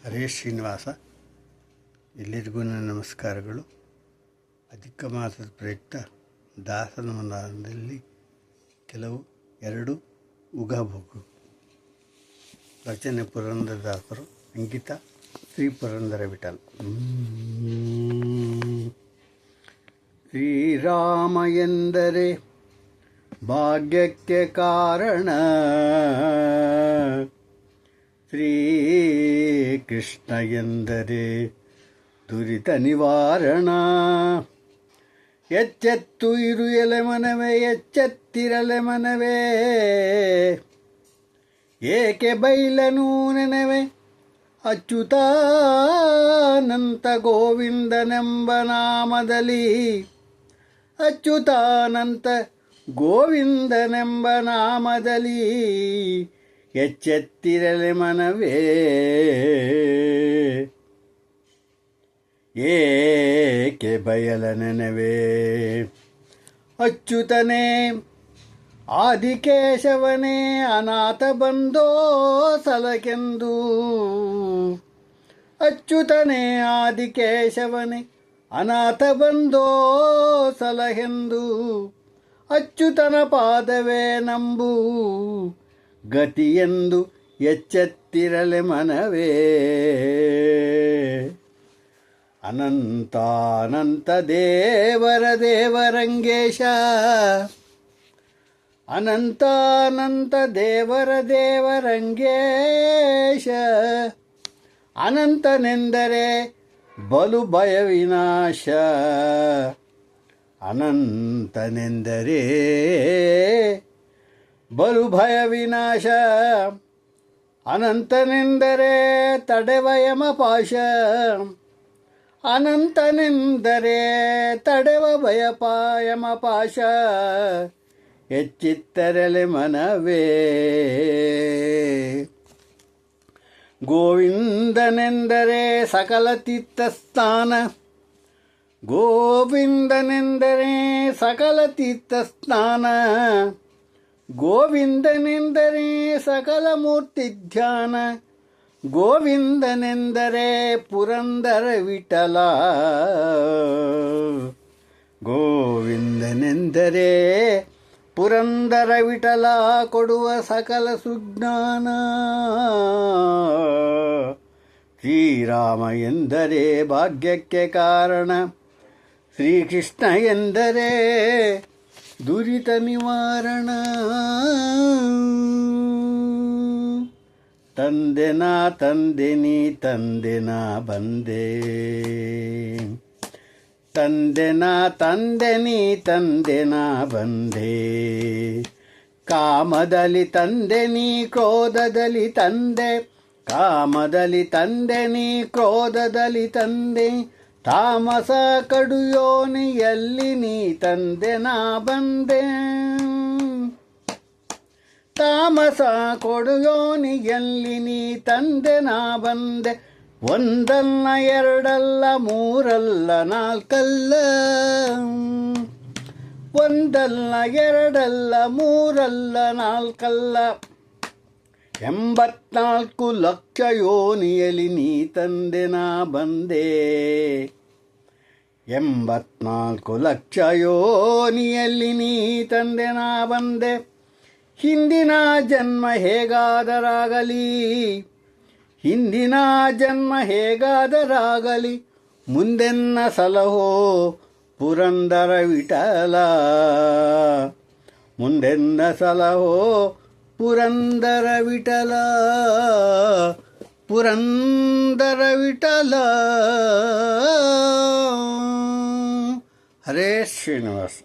ಹರೇಶ್ ಶ್ರೀನಿವಾಸ. ಎಲ್ಲರಿಗೂ ನನ್ನ ನಮಸ್ಕಾರಗಳು. ಅಧಿಕ ಮಾಸದ ಪ್ರಯುಕ್ತ ದಾಸನ ಮನದಲ್ಲಿ ಕೆಲವು 2 ಉಗಾಭೋಗ. ರಚನೆ ಪುರಂದರದಾಸರು, ಅಂಕಿತ ಶ್ರೀ ಪುರಂದರ ವಿಠಲ. ಶ್ರೀರಾಮ ಎಂದರೆ ಭಾಗ್ಯಕ್ಕೆ ಕಾರಣ, ಶ್ರೀ ಕೃಷ್ಣ ಎಂದರೆ ದುರಿತ ನಿವಾರಣ. ಎಚ್ಚೆತ್ತು ಇರು ಎಲೆ ಮನವೇ, ಎಚ್ಚೆತ್ತಿರಲೆ ಮನವೇ, ಏಕೆ ಬೈಲನು ನೆನವೆ, ಅಚ್ಯುತಾನಂತ ಗೋವಿಂದನೆಂಬ ನಾಮದಲ್ಲಿ, ಅಚ್ಯುತಾನಂತ ಗೋವಿಂದನೆಂಬ ನಾಮದಲ್ಲಿ, ಎಚ್ಚೆತ್ತಿರಲೆ ಮನವೇ, ಏಕೆ ಬಯಲ ನೆನವೇ. ಅಚ್ಯುತನೇ ಆದಿಕೇಶವನೇ ಅನಾಥ ಬಂದೋ ಸಲಕೆಂದು, ಅಚ್ಯುತನೇ ಆದಿಕೇಶವನೇ ಅನಾಥ ಬಂದೋ ಸಲಹೆಂದು, ಅಚ್ಯುತನ ಪಾದವೇ ನಂಬು ಗತಿಯೆಂದು ಎಚ್ಚೆತ್ತಿರಲೆ ಮನವೇ. ಅನಂತಾನಂತ ದೇವರ ದೇವರಂಗೇಶ, ಅನಂತಾನಂತ ದೇವರ ದೇವರಂಗೇಶ, ಅನಂತನೆಂದರೆ ಬಲು ಭಯ ವಿನಾಶ, ಅನಂತನೆಂದರೆ ಬಲು ಭಯ ವಿನಾಶ, ಅನಂತನೆಂದರೆ ತಡೆವ ಯಮಪಾಶ, ಅನಂತನೆಂದರೆ ತಡೆವ ಯಮಪಾಶ, ಎಚ್ಚಿತ್ತರಲೆ ಮನವೇ. ಗೋವಿಂದನೆಂದರೆ ಸಕಲ ತೀರ್ಥಸ್ಥಾನ, ಗೋವಿಂದನೆಂದರೆ ಸಕಲ ತೀರ್ಥಸ್ಥಾನ, ಗೋವಿಂದನೆಂದರೆ ಸಕಲ ಮೂರ್ತಿ ಧ್ಯಾನ, ಗೋವಿಂದನೆಂದರೆ ಪುರಂದರ ವಿಠಲ, ಗೋವಿಂದನೆಂದರೆ ಪುರಂದರ ವಿಠಲ ಕೊಡುವ ಸಕಲ ಸುಜ್ಞಾನ. ಶ್ರೀರಾಮ ಎಂದರೆ ಭಾಗ್ಯಕ್ಕೆ ಕಾರಣ, ಶ್ರೀಕೃಷ್ಣ ಎಂದರೆ ದುರಿತ ನಿವಾರಣ. ತಂದೆನಾ ತಂದೆ ನೀ ತಂದೆನಾ ಬಂದೆ, ತಂದೆನಾ ತಂದೆ ನೀ ತಂದೆನಾ ಬಂದೆ, ಕಾಮದಲ್ಲಿ ತಂದೆ ನೀ ಕ್ರೋಧದಲ್ಲಿ ತಂದೆ, ಕಾಮದಲ್ಲಿ ತಂದೆ ನೀ ಕ್ರೋಧದಲ್ಲಿ ತಂದೆ, ತಾಮಸ ಕಡುಯೋನಿಯಲ್ಲಿ ನೀ ತಂದೆ ನಾ ಬಂದೆ, ತಾಮಸ ಕೊಡುಯೋನಿಯಲ್ಲಿ ನೀ ತಂದೆ ನಾ ಬಂದೆ. ಒಂದಲ್ಲ ಎರಡಲ್ಲ ಮೂರಲ್ಲ ನಾಲ್ಕಲ್ಲ, ಒಂದಲ್ಲ ಎರಡಲ್ಲ ಮೂರಲ್ಲ ನಾಲ್ಕಲ್ಲ, 84 ಲಕ್ಷ ಯೋನಿಯಲ್ಲಿ ನೀ ತಂದೆ ನಾ ಬಂದೆ, 84 ಲಕ್ಷ ಯೋನಿಯಲ್ಲಿ ನೀ ತಂದೆ ನಾ ಬಂದೆ. ಹಿಂದಿನ ಜನ್ಮ ಹೇಗಾದರಾಗಲಿ, ಹಿಂದಿನ ಜನ್ಮ ಹೇಗಾದರಾಗಲಿ, ಮುಂದೆನ್ನ ಸಲಹೋ ಪುರಂದರ ವಿಠಲ, ಮುಂದೆನ್ನ ಸಲಹೋ ಪುರಂದರ ವಿಠಲ, ಪುರಂದರ ವಿಠಲ. ಹರೇಶ್ ಶ್ರೀನಿವಾಸ.